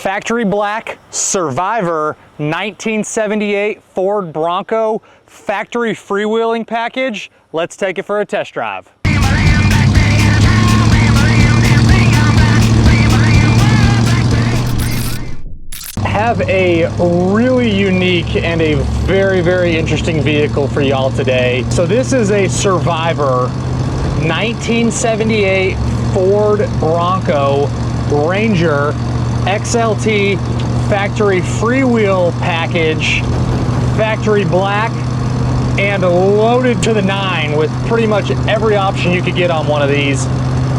Factory black Survivor 1978 Ford Bronco factory freewheeling package. Let's take it for a test drive. Have a really unique and a very interesting vehicle for y'all today. So this is a Survivor 1978 Ford Bronco Ranger XLT factory freewheel package, factory black, and loaded to the 9 with pretty much every option you could get on one of these.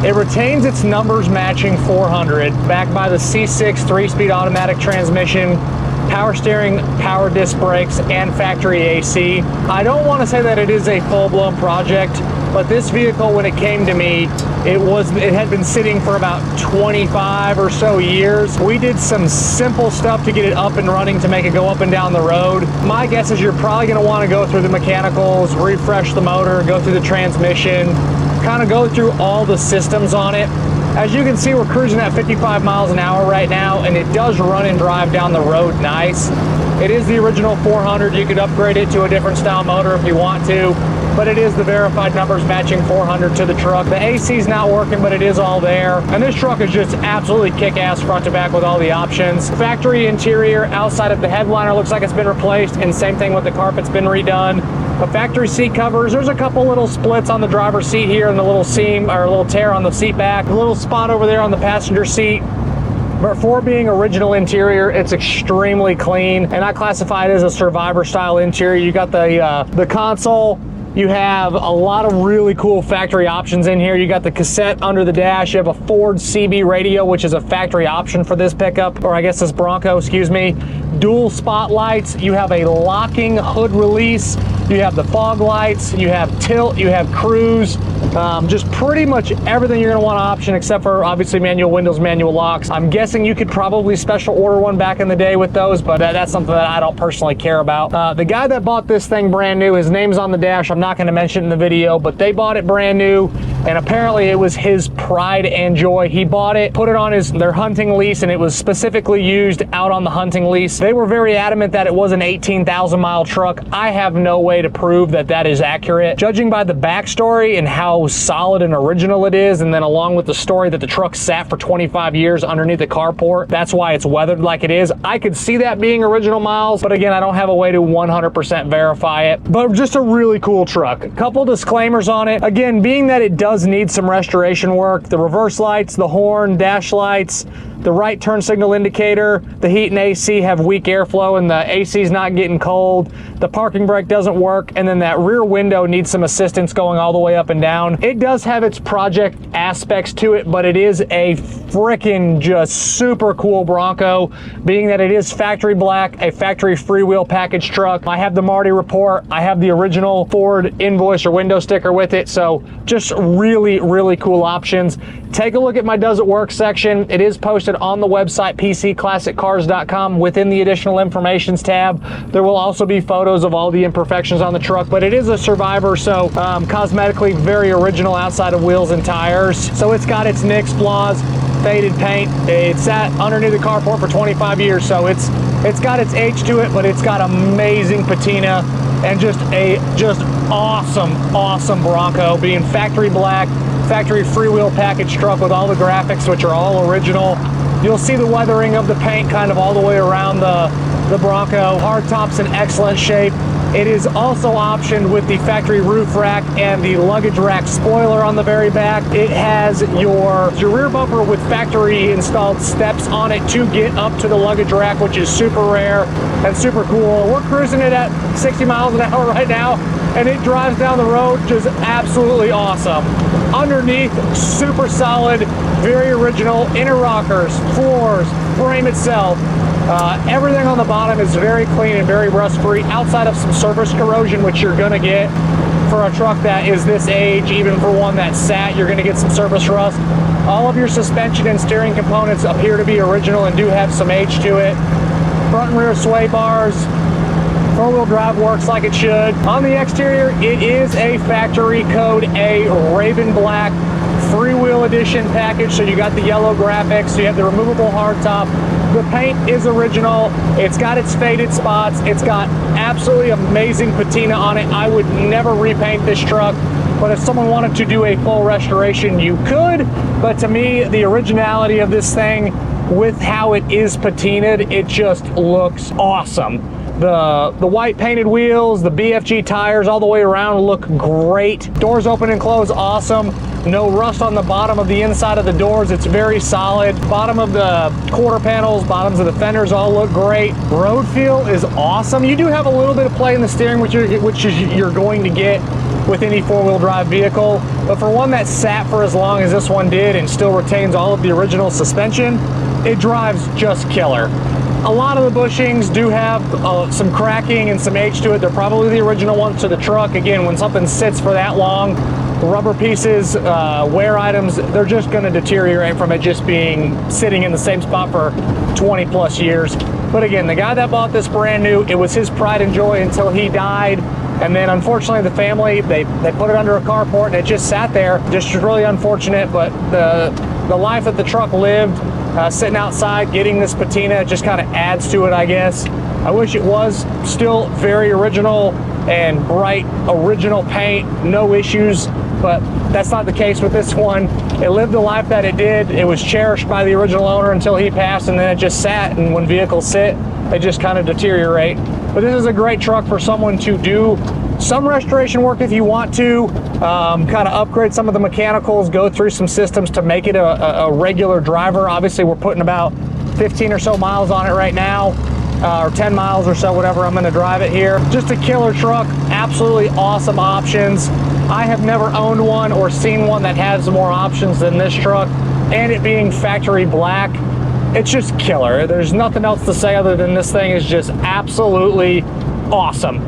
It retains its numbers matching 400, backed by the C6 3-speed automatic transmission, power steering, power disc brakes, and factory AC. I don't want to say that it is a full-blown project, but this vehicle, when it came to me, it had been sitting for about 25 or so years. We did some simple stuff to get it up and running to make it go up and down the road. My guess is you're probably going to want to go through the mechanicals, refresh the motor, go through the transmission, kind of go through all the systems on it. As you can see, we're cruising at 55 miles an hour right now, and it does run and drive down the road nice. It is the original 400. You could upgrade it to a different style motor if you want to, but it is the verified numbers matching 400 to the truck. The AC is not working, but it is all there. And this truck is just absolutely kick-ass front to back with all the options. Factory interior outside of the headliner looks like it's been replaced, and same thing with the carpet's been redone. The factory seat covers, there's a couple little splits on the driver's seat here and the little seam or a little tear on the seat back, a little spot over there on the passenger seat. But for being original interior, it's extremely clean, and I classify it as a Survivor style interior. You got the console. You have a lot of really cool factory options in here. You got the cassette under the dash. You have a Ford CB radio, which is a factory option for this pickup, or I guess this Bronco, excuse me. Dual spotlights. You have a locking hood release. You have the fog lights. You have tilt. You have cruise. Just pretty much everything you're going to want to option, except for obviously manual windows, manual locks. I'm guessing you could probably special order one back in the day with those, but that's something that I don't personally care about. The guy that bought this thing brand new, his name's on the dash. I'm not going to mention it in the video, but they bought it brand new, and apparently it was his pride and joy. He bought it, put it on their hunting lease, and it was specifically used out on the hunting lease. They were very adamant that it was an 18,000 mile truck. I have no way to prove that that is accurate. Judging by the backstory and how solid and original it is, and then along with the story that the truck sat for 25 years underneath the carport, that's why it's weathered like it is. I could see that being original miles, but again, I don't have a way to 100% verify it. But just a really cool truck. A couple disclaimers on it. Again, being that it does need some restoration work, the reverse lights, the horn, dash lights, the right turn signal indicator, the heat and AC have weak airflow and the AC is not getting cold. The parking brake doesn't work, and then that rear window needs some assistance going all the way up and down. It does have its project aspects to it, but it is a freaking just super cool Bronco, being that it is factory black, a factory freewheel package truck. I have the Marty report. I have the original Ford invoice or window sticker with it, so just really cool options. Take a look at my Does It Work section. It is posted on the website pcclassiccars.com within the additional informations tab. There will also be photos of all the imperfections on the truck, but it is a Survivor, so cosmetically very original outside of wheels and tires. So it's got its nicks, flaws, faded paint. It's sat underneath the carport for 25 years, so it's got its age to it, but it's got amazing patina and just awesome Bronco, being factory black, factory freewheel package truck with all the graphics, which are all original. You'll see the weathering of the paint kind of all the way around the Bronco. Hardtop's in excellent shape. It is also optioned with the factory roof rack and the luggage rack spoiler on the very back. It has your rear bumper with factory installed steps on it to get up to the luggage rack, which is super rare and super cool. We're cruising it at 60 miles an hour right now, and it drives down the road just absolutely awesome. Underneath, super solid, very original, inner rockers, floors, frame itself. Everything on the bottom is very clean and very rust-free, outside of some surface corrosion, which you're gonna get for a truck that is this age. Even for one that's sat, you're gonna get some surface rust. All of your suspension and steering components appear to be original and do have some age to it. Front and rear sway bars. Four-wheel drive works like it should. On the exterior, it is a factory code A Raven Black freewheel edition package. So you got the yellow graphics, so you have the removable hardtop, The paint is original. It's got its faded spots. It's got absolutely amazing patina on it. I would never repaint this truck, but if someone wanted to do a full restoration, you could. But to me, the originality of this thing with how it is patinaed, it just looks awesome. The white painted wheels, the BFG tires all the way around look great. Doors open and close, awesome. No rust on the bottom of the inside of the doors. It's very solid. Bottom of the quarter panels, bottoms of the fenders all look great. Road feel is awesome. You do have a little bit of play in the steering, which you're going to get with any four-wheel drive vehicle. But for one that sat for as long as this one did and still retains all of the original suspension, it drives just killer. A lot of the bushings do have some cracking and some age to it. They're probably the original ones to the truck. Again, when something sits for that long, rubber pieces, wear items, they're just going to deteriorate from it just being sitting in the same spot for 20 plus years. But again, the guy that bought this brand new, it was his pride and joy until he died. And then unfortunately the family, they put it under a carport and it just sat there. Just really unfortunate, but the life that the truck lived, sitting outside getting this patina, just kind of adds to it, I guess. I wish it was still very original and bright original paint, no issues, but that's not the case with this one. It lived the life that it did. It was cherished by the original owner until he passed, and then it just sat, and when vehicles sit, they just kind of deteriorate. But this is a great truck for someone to do some restoration work if you want to, kind of upgrade some of the mechanicals, go through some systems to make it a regular driver. Obviously, we're putting about 15 or so miles on it right now, or 10 miles or so, whatever I'm going to drive it here. Just a killer truck, absolutely awesome options. I have never owned one or seen one that has more options than this truck, and it being factory black, it's just killer. There's nothing else to say other than this thing is just absolutely awesome.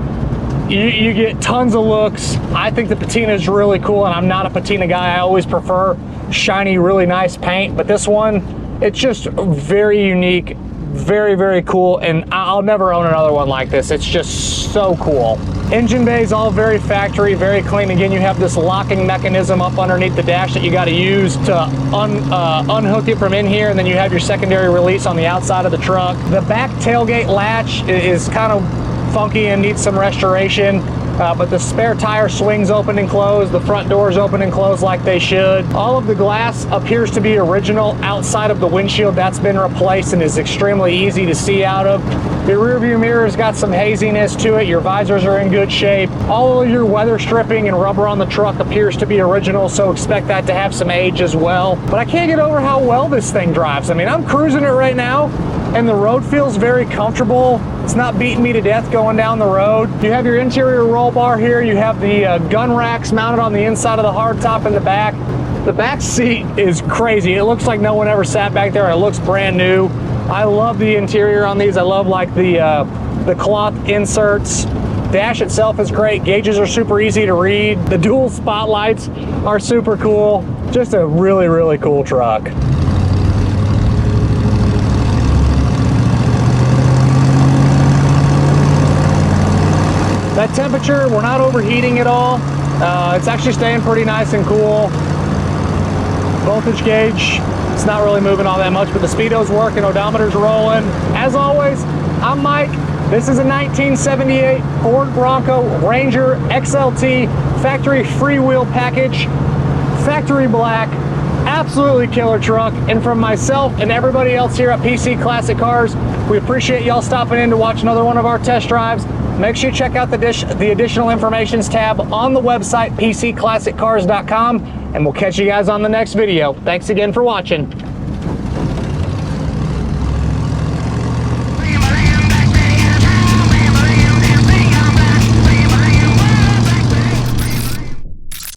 You get tons of looks. I think the patina is really cool, and I'm not a patina guy. I always prefer shiny, really nice paint, but this one, it's just very unique, very, very cool, and I'll never own another one like this. It's just so cool. Engine bays all very factory, very clean. Again, you have this locking mechanism up underneath the dash that you got to use to unhook it from in here, and then you have your secondary release on the outside of the truck. The back tailgate latch is kind of funky and needs some restoration, but the spare tire swings open and close, the front doors open and close like they should. All of the glass appears to be original outside of the windshield. That's been replaced and is extremely easy to see out of. The rear view mirror's got some haziness to it. Your visors are in good shape. All of your weather stripping and rubber on the truck appears to be original, so expect that to have some age as well. But I can't get over how well this thing drives. I mean, I'm cruising it right now, and the road feels very comfortable. It's not beating me to death going down the road. You have your interior roll bar here. You have the gun racks mounted on the inside of the hardtop in the back. The back seat is crazy. It looks like no one ever sat back there. It looks brand new. I love the interior on these. I love like the cloth inserts. Dash itself is great. Gauges are super easy to read. The dual spotlights are super cool. Just a really, really cool truck. That temperature, we're not overheating at all. It's actually staying pretty nice and cool. Voltage gauge, it's not really moving all that much, but the speedo's working, odometer's rolling. As always, I'm Mike. This is a 1978 Ford Bronco Ranger XLT factory freewheel package, factory black, absolutely killer truck. And from myself and everybody else here at PC Classic Cars, we appreciate y'all stopping in to watch another one of our test drives. Make sure you check out the additional informations tab on the website, pcclassiccars.com, and we'll catch you guys on the next video. Thanks again for watching.